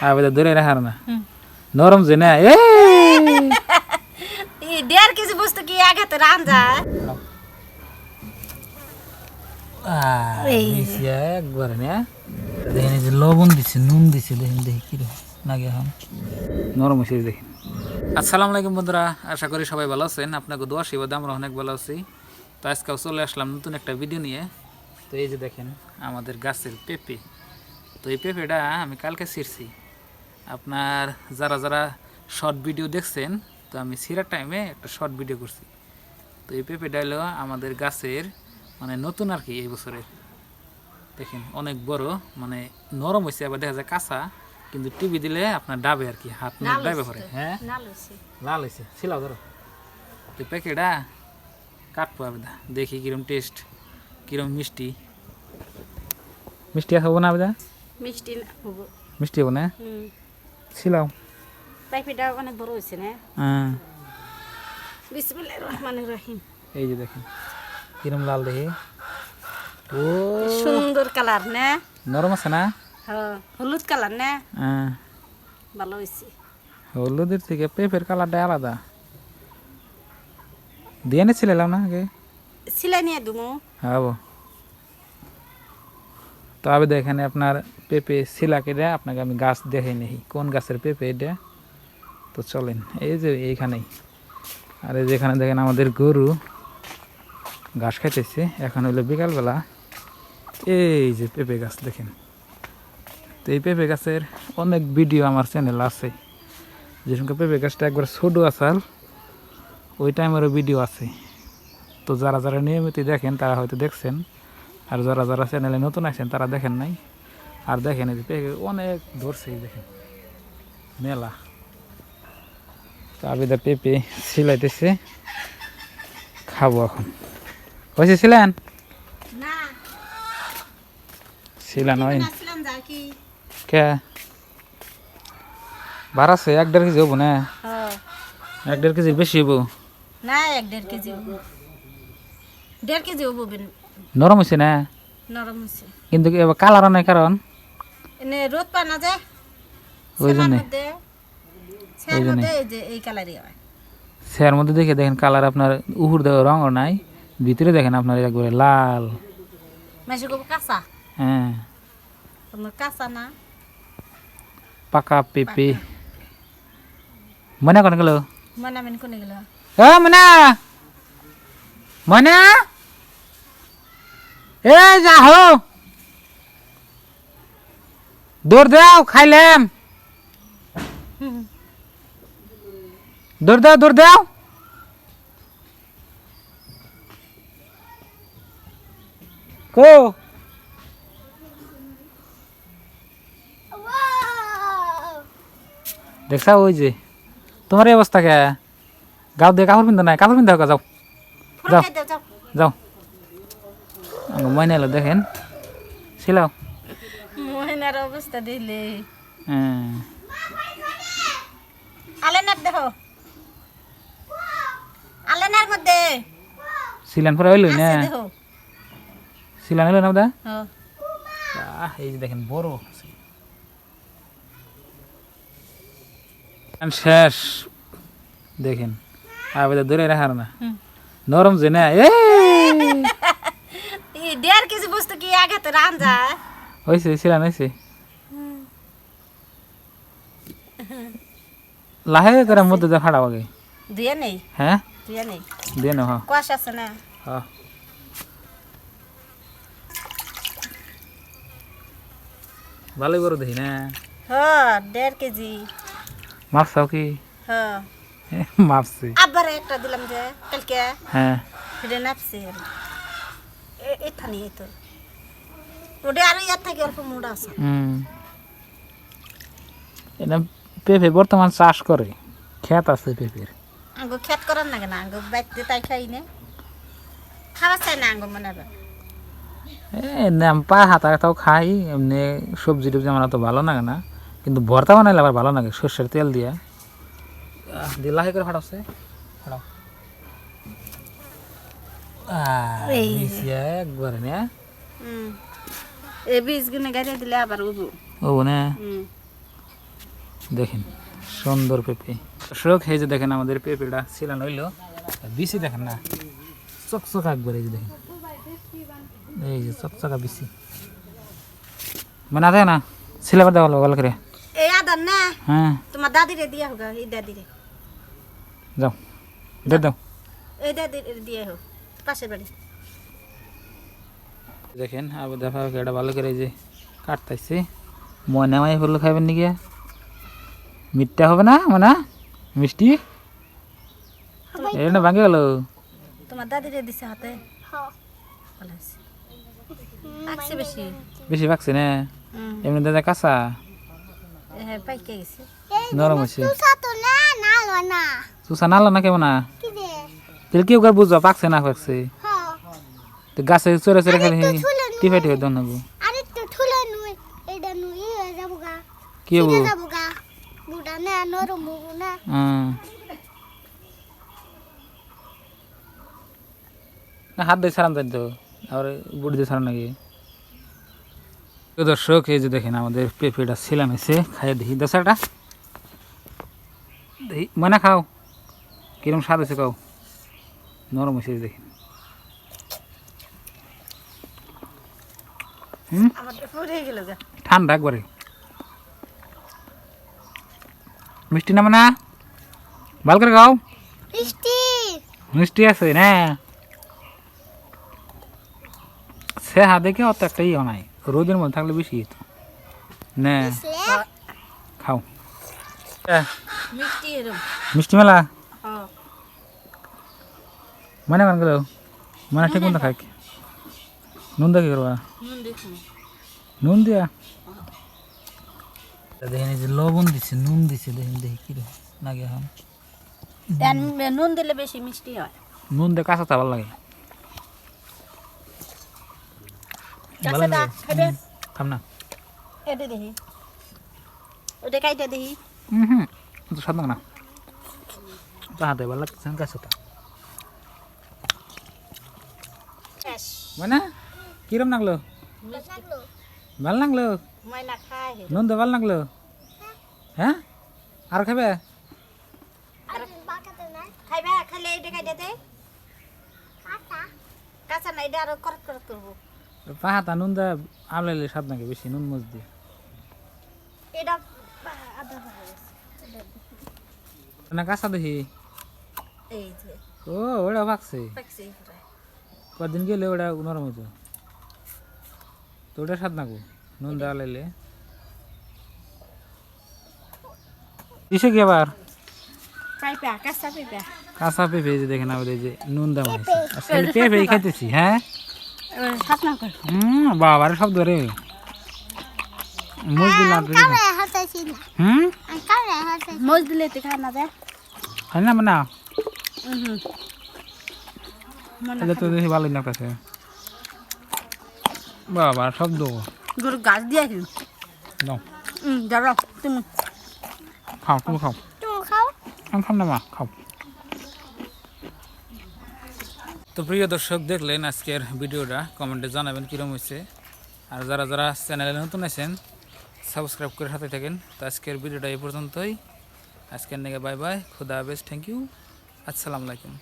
আবেদা ধরে রাখার না নরম যে না এ 1.5 কেজি বস্তু কি এক হাতে রান যায় একবার না দেখেন এই যে লবণ দিচ্ছে নুন দিচ্ছে দেখেন দেখি কিরকম নাকি এখন নরম হয়েছে দেখেন। আসসালামু আলাইকুম বন্ধুরা, আশা করি সবাই ভালো আছেন। আপনাকে দোয়া শিবাদে আমরা অনেক ভালো আছি। তো আজকেও চলে আসলাম নতুন একটা ভিডিও নিয়ে। তো এই যে দেখেন আমাদের গাছের পেঁপে। তো এই পেঁপেটা আমি কালকে ছিঁড়ছি। আপনার যারা যারা শর্ট ভিডিও দেখছেন, তো আমি ছিঁড়ার টাইমে একটা শর্ট ভিডিও করছি। তো এই পেঁপেটা হলো আমাদের গাছের মানে নতুন আর কি এই বছরের। দেখেন অনেক বড়, মানে নরম হয়েছে, আবার দেখা যায় কাঁচা, কিন্তু টিভি দিলে আপনার ডাবে আর কি, হাত মুখ ডাবে করে। হ্যাঁ লাল হয়েছে, ছিলাও ধরো। তো প্যাকেটটা কাটবো আবেদা, দেখি কিরম টেস্ট, কিরম মিষ্টি। মিষ্টি খাবো না আবেদা? মিষ্টি হবো, মিষ্টি হবো না? ছিলাও পাইপিটা অনেক বড় হয়েছে না। হ্যাঁ বিসমিল্লাহির রহমানির রহিম। এই যে দেখেন কিরম লাল দেখি। ও সুন্দর কালার না, নরম আছে না? হ্যাঁ হলুদ কালার না, হ্যাঁ ভালো হয়েছে। হলুদের থেকে পেঁপের কালারটা আলাদা। দিয়ে নিচ্ছিলাম না আগে, সিলাই নিয়ে দুমু। হ্যাঁ তো আবে দেখেন আপনার পেঁপে শিলা কেটে আপনাকে আমি গাছ দেখে নেই কোন গাছের পেঁপে এটা। তো চলেন এই যে এইখানেই, আর এই যেখানে দেখেন আমাদের গরু ঘাস খাইতেছে। এখন হইলো বিকালবেলা। এই যে পেঁপে গাছ দেখেন। তো এই পেঁপে গাছের অনেক ভিডিও আমার চ্যানেল আছে। যে সঙ্গে পেঁপে গাছটা একবার ছোটো আসাল ওই টাইমেরও ভিডিও আছে। তো যারা যারা নিয়মিত দেখেন তারা হয়তো দেখছেন, আর যারা যারা চ্যানেলে নতুন আসেন তারা দেখেন নাই। আর দেখেন এই যে পেঁপে অনেক ধরছে, দেখেন মেলা। তো আবিদা পেঁপে সিলাইতেছে, খাবো এখন। হয়েছে ছিলেন না ছিলেন হয় আসলাম যা কি কে বাড়াছে 1.5 কেজি হবো না? হ্যাঁ 1.5 কেজি বেশি হবো না, 1.5 কেজি হবো, 1.5 কেজি হবো। নরম হয়েছে না? নরম হয়েছে কিন্তু এবার কালারও নাই, কারণ এনে রোদ পা না যায় ওই জন্যে সের মধ্যে এই যে এই কালারই হয়। সের মধ্যে দেখে দেখেন কালার আপনার উহুর দেওয়া রঙও নাই, ভিতরে দেখেন আপনার একবারে লাল। মাসে কব কাঁচা, হ্যাঁ তোমার কাঁচা না পাকা পেঁপে। মনে কোন গেল? মনে আমি কোনে গেল মনে মনে এ যা হো দৌড় দাও, খাইলাম। দৌড় দাও দৌড় দাও। কো দেখছা ওই যে তোমার এই অবস্থা কে? গাও দিয়ে কাপড় পিন্ধো নাই, কাপড় পিন্ধা যাও যাও যাও। ময়না এলো দেখেন ছিলাও। মহিনার অবস্থা দিলে হ্যাঁ আলেনার দেখো, আলেনার মধ্যে সিলান পরে হইলই না? আছে দেখো। সিলান হইল না দা? হ্যাঁ এই যে দেখেন বড় শেষ। দেখেন আবেদা ধরে রাখার না নরম যে না এ 1.5 কেজি বস্তু কি এক হাতে রান যায়। হয়েছে সিলান হয়েছে। লাহে করে মধ্যে দিয়ে ফাড়াও আগে। দুয়া নেই, হ্যাঁ দুয়া নেই, দিয়ে নাও। হ্যাঁ কোয়াশ আছে না। হ্যাঁ ভালোই বড় দেখি না। হ্যাঁ 1.5 কেজি। মাপসাও কি? হ্যাঁ মাপছি। আবার একটা দিলাম যে কালকে, হ্যাঁ সেটা নাপছে এখানে এই তো ওটা আরো ইয়ার থেকে অল্প মোটা আছে। এটা পেঁপে বর্তমান চাষ করে, ক্ষেত আছে পেঁপের। আঙ্গো খেত করার না কেন, আঙ্গো বাইতে তাই খাই না, খাওয়া চাই না আঙ্গো মনে হয়। নাম পা হাতা হাতাও খাই, এমনি সবজি টবজি আমার তো ভালো লাগে না, কিন্তু ভর্তা বানাইলে আবার ভালো লাগে সর্ষের তেল দিয়ে। লাহে করে ফাটাচ্ছে ফাটাও একবারে না। এই বীজ গুনে গাড়ি দিলে আবার উবু ও না দেখেন সুন্দর পেঁপে দর্শক, এই যে দেখেন আমাদের পেঁপেটা ছিলানো হইলো, বিসি দেখেন না চকচকা একবার, এই যে দেখেন এই যে চকচকা বিসি, মানে আদে না ছিলাবার দেওয়া ভালো করে। এই আদার না হ্যাঁ তোমার দাদিরে দিয়া হোক, এই দাদিরে যাও দে দাও। এই দাদিরে দিয়ে হোক, পাশের বাড়ি। দেখেন আবার দেখা এটা ভালো করে এই যে কাটতেছে, মনে মাই হলো খাইবেন নাকি, মিঠটা হবে না মানে মিষ্টি, এটা ভাঙে গেল। তোমার দাদিরে দিছে হাতে, ভালো আছে। পাকছে বেশি, বেশি পাকছে না, এমনি দাদা কাঁচা হ্যাঁ পাইকে গেছে। নরম হয়েছে। চুষা নালো না কেমন না, তাহলে কেউ কার বুঝবা পাকছে না পাকছে, তো গাছে চড়ে চড়ে খেলে টিফে টিফে দন হবো। কি হবো? না হাত দিয়ে সারান তাই তো, আবার বুড়ি দিয়ে সারান নাকি। দর্শক এই যে দেখেন আমাদের পেঁপেটা ছিলাম এসে খাইয়ে দেখি দশাটা দেখি, মানে খাও কিরম স্বাদ আছে খাও, নরম হয়েছে দেখেন। আমার পুড়ে গেল গা। ঠান্ডা একবারে, মিষ্টি না মানে ভাল করে খাও, মিষ্টি আছে না, সে হাত দেখে অত একটা ইয়ে নাই, রোদের মধ্যে থাকলে বেশি হতো না। খাও মিষ্টি এরম। মিষ্টি মেলা হ্যাঁ মানে মান গেল, মানে ঠিক মতো খাই, নুন দেখি করবা, নুন দেখুন। নুন দিয়া দেখেন এই যে লবণ দিছে নুন দিছে, দেখেন দেখি কিরকম লাগে এখন। নুন দিলে বেশি মিষ্টি হয়। নুন দিয়ে কাঁচা তা ভালো লাগে, ভালো কাঁচাটা লাগে। খাবে? খাম না, এটা দেখি, ওটা কাইটা দেখি। হুম তো স্বাদ লাগে না, তাহাতে ভালো লাগছে কাঁচাটা, মানে কিরম লাগলো, ভালো লাগলো, ময়না খায় নুন দিয়ে ভালো লাগলো, হ্যাঁ আর খাবে, খাইবা, খাইলে এটা কাইটা দে। কাঁচা না, এটা আরো করক করক করবো। পাহাতা নুন দিয়ে আমলাইলে স্বাদ নাকি বেশি, নুন মজ দিয়ে এটা আদা হয়ে গেছে। না কাঁচা দেখি। এই যে ও ওটা পাকছে, পাকছে পুরা। কদিন গেলে ওটা নরম হইতো, তো ওটা স্বাদ নাকো নুন দেওয়া লাইলে। দিছে কি আবার পাইপা, কাঁচা পাইপা। কাঁচা পেঁপে, এই যে দেখেন আমাদের এই যে নুন দেওয়া হয়েছে, আসলে পেঁপে খাইতেছি। হ্যাঁ সাত না কর। বাবার শব্দ রে, মুজ দিলাম মজ দিলে তো খায় না দে। খাই না মানে মনে এটা তো দেখি ভালোই লাগতেছে, বাবার শব্দ গরু গাছ দিয়ে কি নাও যারা তুমি খাও, তুমি খাও, আমি খাম না মা, খাও। তো প্রিয় দর্শক দেখলেন আজকের ভিডিওটা, কমেন্টে জানাবেন কীরকম হয়েছে, আর যারা যারা চ্যানেলে নতুন আছেন সাবস্ক্রাইব করে সাথে থাকেন। তো আজকের ভিডিওটা এই পর্যন্তই, আজকের নিয়ে বাই বাই, খুদা হাফেজ, থ্যাংক ইউ, আসসালামু আলাইকুম।